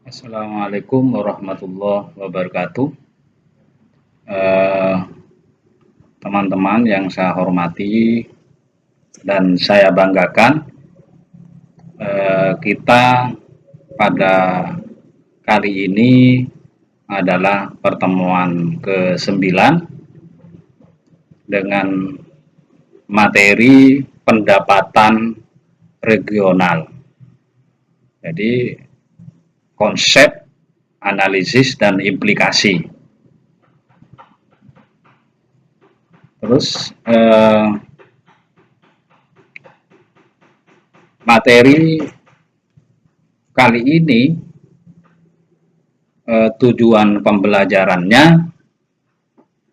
Assalamualaikum warahmatullahi wabarakatuh. Eh, Teman-teman yang saya hormati dan saya banggakan, kita pada kali ini adalah pertemuan ke-9 dengan materi pendapatan regional. Jadi konsep, analisis, dan implikasi. Terus materi kali ini tujuan pembelajarannya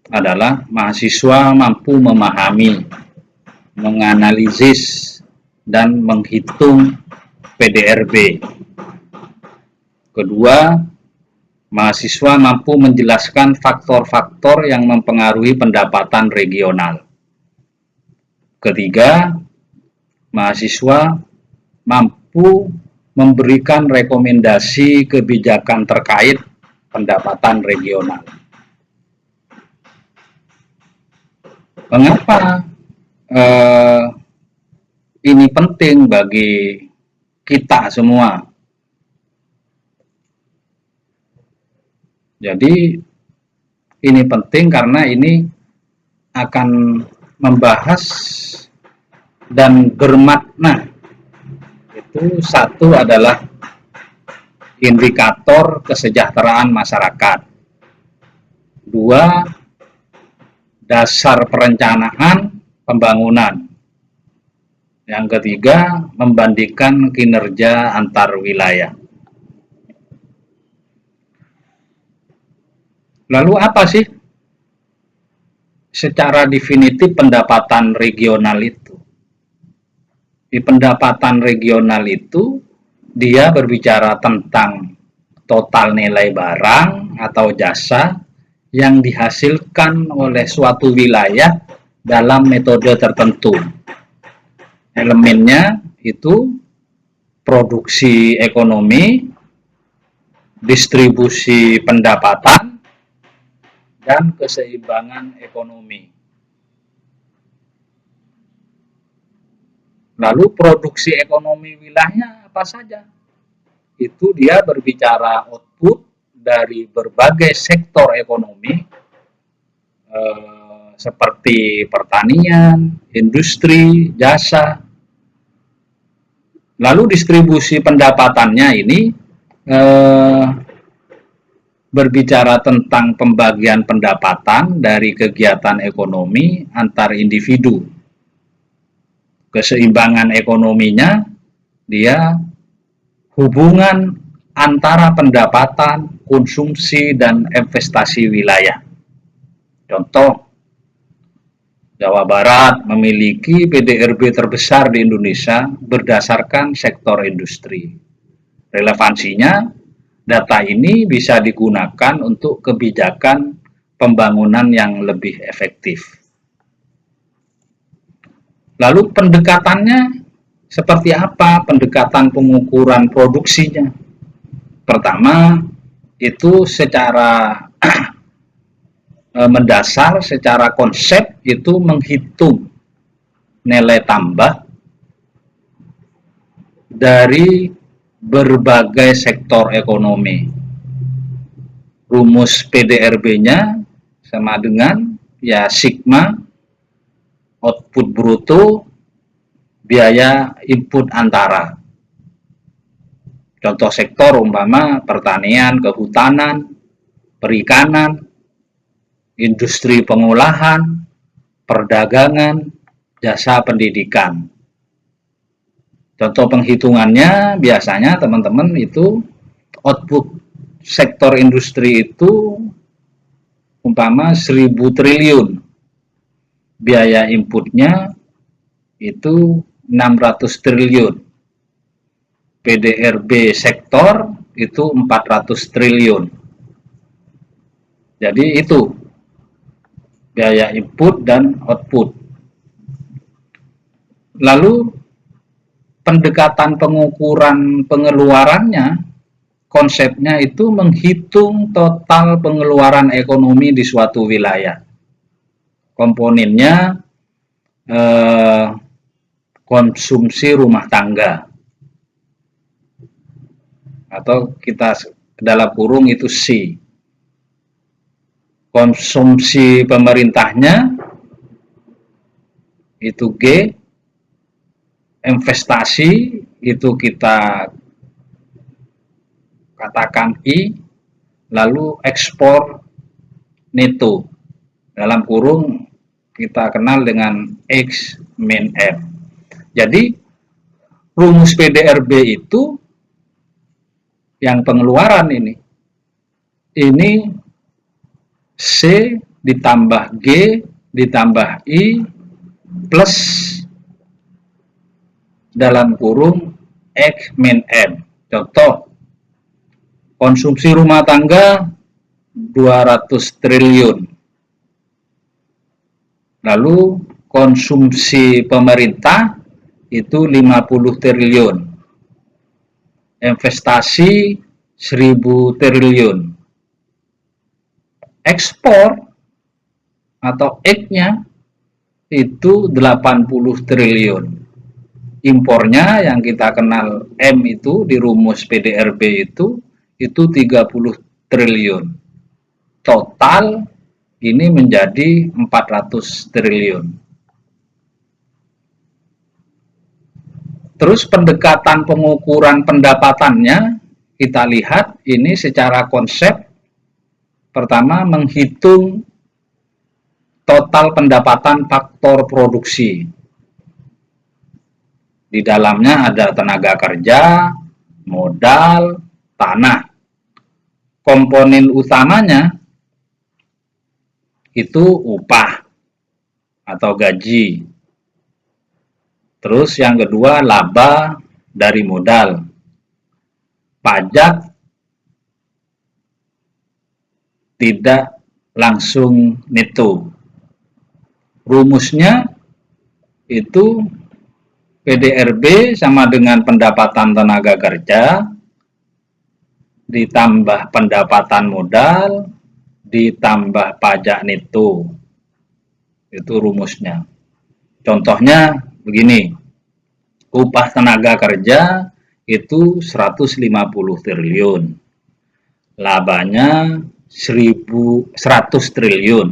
adalah mahasiswa mampu memahami, menganalisis, dan menghitung PDRB. Kedua, mahasiswa mampu menjelaskan faktor-faktor yang mempengaruhi pendapatan regional. Ketiga, mahasiswa mampu memberikan rekomendasi kebijakan terkait pendapatan regional. Mengapa ini penting bagi kita semua? Jadi ini penting karena ini akan membahas dan bermakna. Itu satu adalah indikator kesejahteraan masyarakat. Dua, dasar perencanaan pembangunan. Yang ketiga, membandingkan kinerja antar wilayah. Lalu apa sih secara definitif pendapatan regional itu? Di pendapatan regional itu dia berbicara tentang total nilai barang atau jasa yang dihasilkan oleh suatu wilayah dalam metode tertentu. Elemennya itu produksi ekonomi, distribusi pendapatan, dan keseimbangan ekonomi. Lalu produksi ekonomi wilayahnya apa saja? Itu dia berbicara output dari berbagai sektor ekonomi seperti pertanian, industri, jasa. Lalu distribusi pendapatannya ini berbicara tentang pembagian pendapatan dari kegiatan ekonomi antar individu. Keseimbangan ekonominya, dia hubungan antara pendapatan, konsumsi, dan investasi wilayah. Contoh, Jawa Barat memiliki PDRB terbesar di Indonesia berdasarkan sektor industri. Relevansinya, data ini bisa digunakan untuk kebijakan pembangunan yang lebih efektif. Lalu pendekatannya seperti apa? Pendekatan pengukuran produksinya. Pertama, itu secara mendasar, secara konsep itu menghitung nilai tambah dari berbagai sektor ekonomi. Rumus PDRB-nya sama dengan ya sigma output bruto biaya input antara. Contoh sektor umpama pertanian, kehutanan, perikanan, industri pengolahan, perdagangan, jasa pendidikan. Contoh penghitungannya biasanya teman-teman itu output sektor industri itu umpama 1.000 triliun. Biaya inputnya itu 600 triliun. PDRB sektor itu 400 triliun. Jadi itu biaya input dan output. Lalu pendekatan pengukuran pengeluarannya, konsepnya itu menghitung total pengeluaran ekonomi di suatu wilayah. Komponennya konsumsi rumah tangga, atau kita dalam kurung itu C. Konsumsi pemerintahnya itu G, investasi itu kita katakan I, lalu ekspor neto dalam kurung kita kenal dengan X min M. Jadi rumus PDRB itu yang pengeluaran ini C ditambah G ditambah I plus dalam kurung X min M. Contoh, konsumsi rumah tangga 200 triliun. Lalu konsumsi pemerintah itu 50 triliun. Investasi 1000 triliun. Ekspor atau X-nya itu 80 triliun. Impornya yang kita kenal M itu di rumus PDRB itu 30 triliun. Total ini menjadi 400 triliun. Terus pendekatan pengukuran pendapatannya kita lihat ini secara konsep. Pertama, menghitung total pendapatan faktor produksi. Di dalamnya ada tenaga kerja, modal, tanah. Komponen utamanya itu upah atau gaji. Terus yang kedua laba dari modal. Pajak tidak langsung neto. Rumusnya itu PDRB sama dengan pendapatan tenaga kerja ditambah pendapatan modal ditambah pajak neto. Itu rumusnya. Contohnya begini, upah tenaga kerja itu 150 triliun, labanya 100 triliun,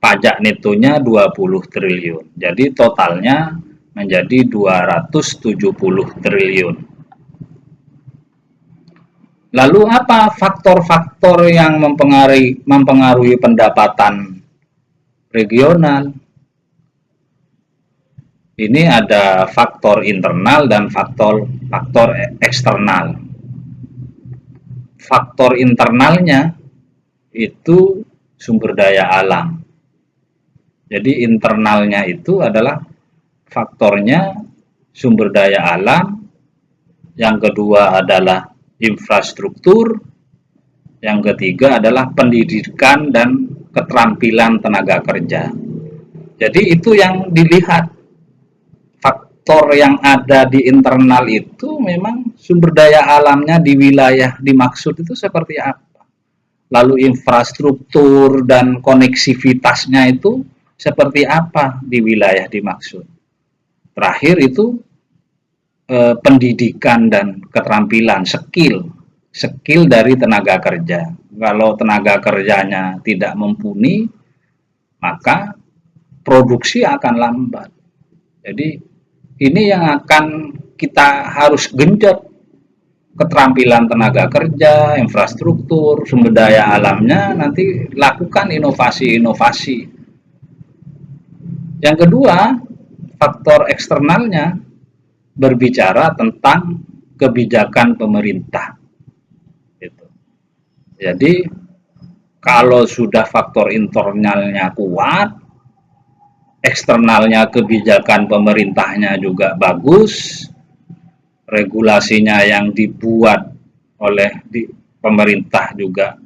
pajak netonya 20 triliun, jadi totalnya menjadi 270 triliun. Lalu apa faktor-faktor yang mempengaruhi pendapatan regional? Ini ada faktor internal dan faktor eksternal. Faktor internalnya itu sumber daya alam. Jadi internalnya itu adalah faktornya sumber daya alam, yang kedua adalah infrastruktur, yang ketiga adalah pendidikan dan keterampilan tenaga kerja. Jadi itu yang dilihat. Faktor yang ada di internal itu memang sumber daya alamnya di wilayah dimaksud itu seperti apa. Lalu infrastruktur dan koneksivitasnya itu seperti apa di wilayah dimaksud. Terakhir itu pendidikan dan keterampilan, skill dari tenaga kerja. Kalau tenaga kerjanya tidak mumpuni, maka produksi akan lambat. Jadi ini yang akan kita harus genjot, keterampilan tenaga kerja, infrastruktur, sumber daya alamnya, nanti lakukan inovasi-inovasi. Yang kedua, faktor eksternalnya berbicara tentang kebijakan pemerintah. Jadi kalau sudah faktor internalnya kuat, eksternalnya kebijakan pemerintahnya juga bagus, regulasinya yang dibuat oleh pemerintah juga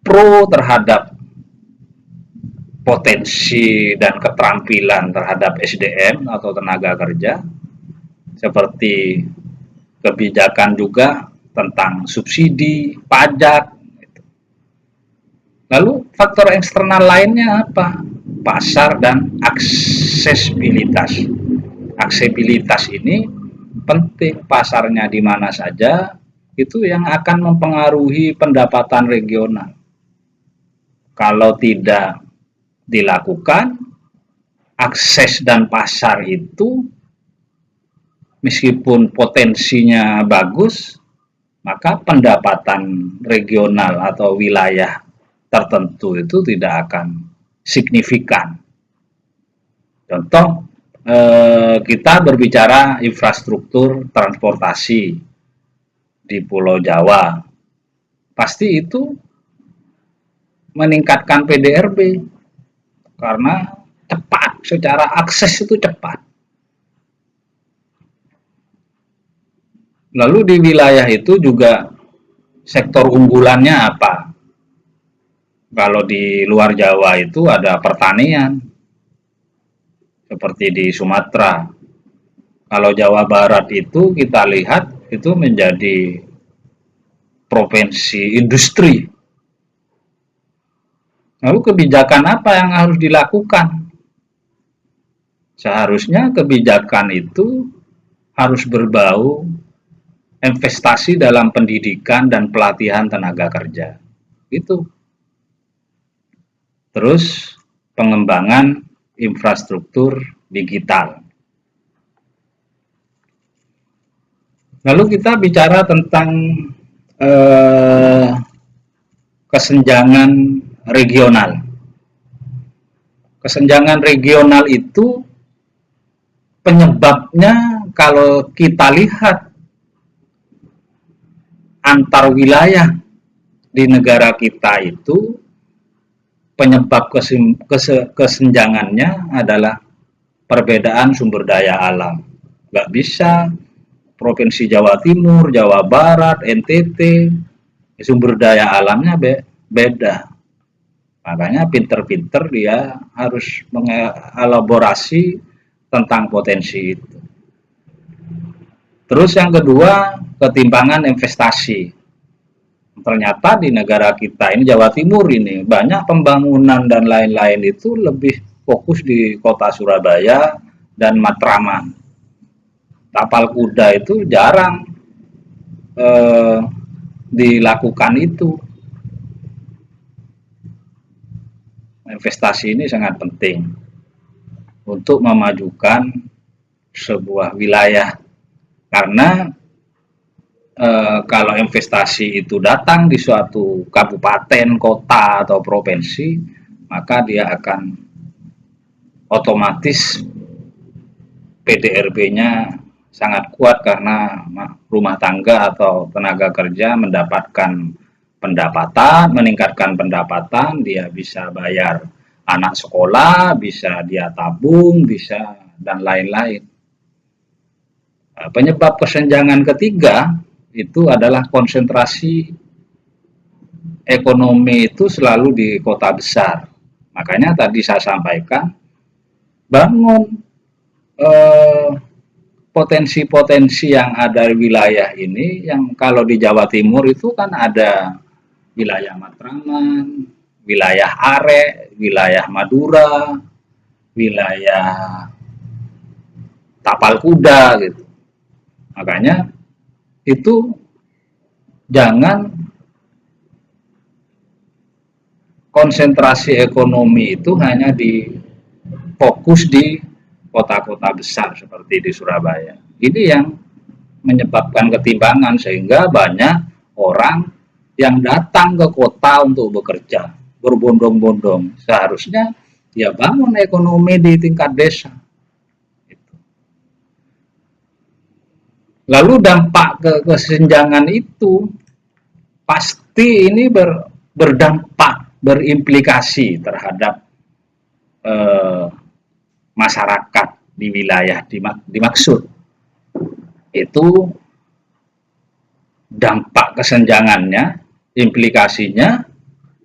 pro terhadap potensi dan keterampilan terhadap SDM atau tenaga kerja, seperti kebijakan juga tentang subsidi, pajak. Lalu faktor eksternal lainnya apa? Pasar dan aksesibilitas. Aksesibilitas ini penting, pasarnya di mana saja, itu yang akan mempengaruhi pendapatan regional. Kalau tidak dilakukan, akses dan pasar itu meskipun potensinya bagus, maka pendapatan regional atau wilayah tertentu itu tidak akan signifikan. Contoh, kita berbicara infrastruktur transportasi di Pulau Jawa, pasti itu meningkatkan PDRB karena cepat, secara akses itu cepat. Lalu di wilayah itu juga sektor unggulannya apa? Kalau di luar Jawa itu ada pertanian, seperti di Sumatera. Kalau Jawa Barat itu kita lihat itu menjadi provinsi industri. Lalu kebijakan apa yang harus dilakukan? Seharusnya kebijakan itu harus berbau investasi dalam pendidikan dan pelatihan tenaga kerja. Itu. Terus pengembangan infrastruktur digital. Lalu kita bicara tentang kesenjangan regional. Kesenjangan regional itu penyebabnya kalau kita lihat antar wilayah di negara kita itu, penyebab kesenjangannya adalah perbedaan sumber daya alam. Nggak bisa Provinsi Jawa Timur, Jawa Barat, NTT, sumber daya alamnya beda. Makanya pinter-pinter dia harus mengelaborasi tentang potensi itu. Terus yang kedua, ketimpangan investasi. Ternyata di negara kita ini, Jawa Timur ini, banyak pembangunan dan lain-lain itu lebih fokus di kota Surabaya dan Matraman. Tapal kuda itu jarang dilakukan itu. Investasi ini sangat penting untuk memajukan sebuah wilayah, karena kalau investasi itu datang di suatu kabupaten, kota, atau provinsi, maka dia akan otomatis PDRB-nya sangat kuat karena rumah tangga atau tenaga kerja mendapatkan pendapatan, meningkatkan pendapatan, dia bisa bayar anak sekolah, bisa dia tabung, bisa dan lain-lain. Penyebab kesenjangan ketiga itu adalah konsentrasi ekonomi itu selalu di kota besar. Makanya tadi saya sampaikan, bangun potensi-potensi yang ada di wilayah ini, yang kalau di Jawa Timur itu kan ada wilayah Matraman, wilayah Are, wilayah Madura, wilayah Tapal Kuda gitu. Makanya itu jangan konsentrasi ekonomi itu hanya di fokus di kota-kota besar seperti di Surabaya. Ini yang menyebabkan ketimpangan, sehingga banyak orang yang datang ke kota untuk bekerja berbondong-bondong. Seharusnya ya bangun ekonomi di tingkat desa. Lalu dampak kesenjangan itu pasti ini berdampak, berimplikasi terhadap masyarakat di wilayah dimaksud. Itu dampak kesenjangannya, implikasinya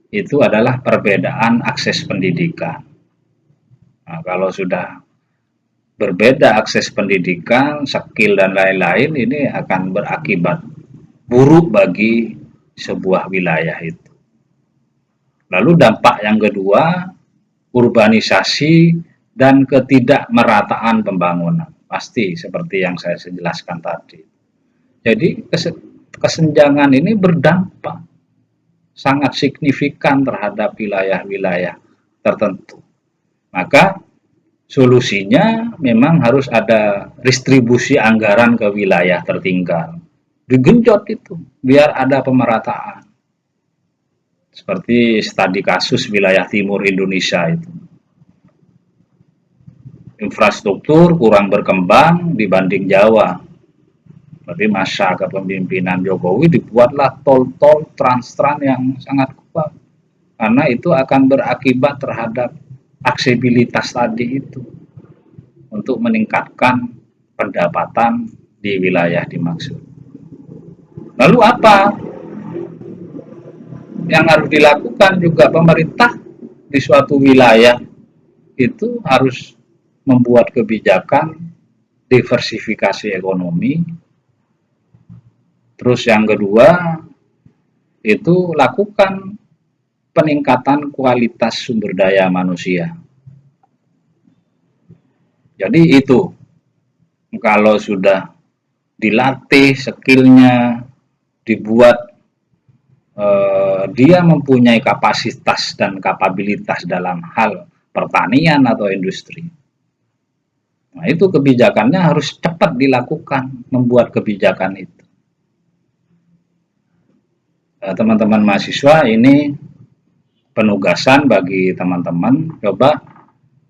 itu adalah perbedaan akses pendidikan. Nah, kalau sudah berbeda akses pendidikan, skill dan lain-lain, ini akan berakibat buruk bagi sebuah wilayah itu. Lalu dampak yang kedua, urbanisasi dan ketidakmerataan pembangunan. Pasti seperti yang saya jelaskan tadi. Jadi kesenjangan ini berdampak sangat signifikan terhadap wilayah-wilayah tertentu. Maka solusinya memang harus ada distribusi anggaran ke wilayah tertinggal. Digenjot itu biar ada pemerataan. Seperti studi kasus wilayah timur Indonesia itu. Infrastruktur kurang berkembang dibanding Jawa. Tapi masa kepemimpinan Jokowi dibuatlah tol-tol trans-trans yang sangat kuat. Karena itu akan berakibat terhadap aksesibilitas tadi itu. Untuk meningkatkan pendapatan di wilayah dimaksud. Lalu apa yang harus dilakukan juga pemerintah di suatu wilayah itu harus membuat kebijakan diversifikasi ekonomi. Terus yang kedua itu lakukan peningkatan kualitas sumber daya manusia. Jadi itu kalau sudah dilatih skillnya, dibuat dia mempunyai kapasitas dan kapabilitas dalam hal pertanian atau industri. Nah, itu kebijakannya harus cepat dilakukan, membuat kebijakan itu. Teman-teman mahasiswa, ini penugasan bagi teman-teman, coba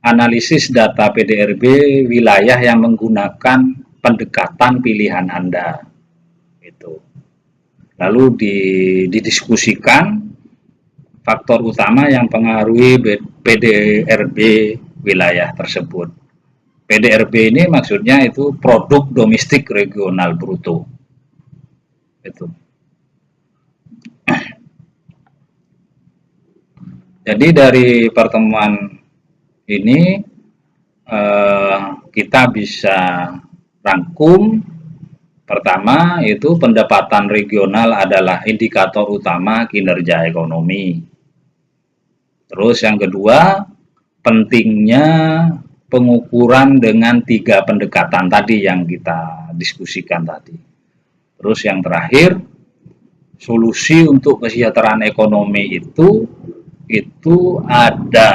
analisis data PDRB wilayah yang menggunakan pendekatan pilihan Anda. Itu. Lalu didiskusikan faktor utama yang mempengaruhi PDRB wilayah tersebut. PDRB ini maksudnya itu produk domestik regional bruto. Itu. Jadi dari pertemuan ini kita bisa rangkum. Pertama itu pendapatan regional adalah indikator utama kinerja ekonomi. Terus yang kedua, pentingnya pengukuran dengan 3 pendekatan tadi yang kita diskusikan tadi. Terus yang terakhir, solusi untuk kesejahteraan ekonomi itu ada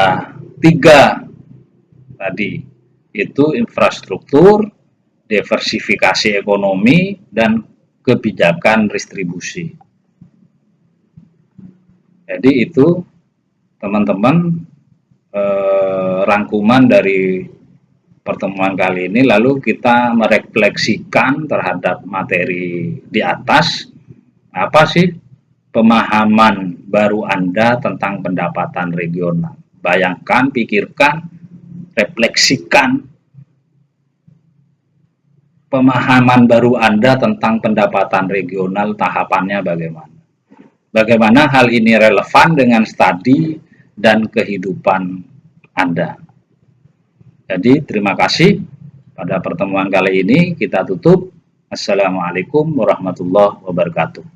3 tadi, itu infrastruktur, diversifikasi ekonomi, dan kebijakan distribusi. Jadi itu teman-teman rangkuman dari pertemuan kali ini. Lalu kita merefleksikan terhadap materi di atas. Apa sih pemahaman baru Anda tentang pendapatan regional? Bayangkan, pikirkan, refleksikan pemahaman baru Anda tentang pendapatan regional, tahapannya bagaimana. Bagaimana hal ini relevan dengan studi dan kehidupan Anda. Jadi terima kasih. Pada pertemuan kali ini kita tutup. Assalamualaikum warahmatullahi wabarakatuh.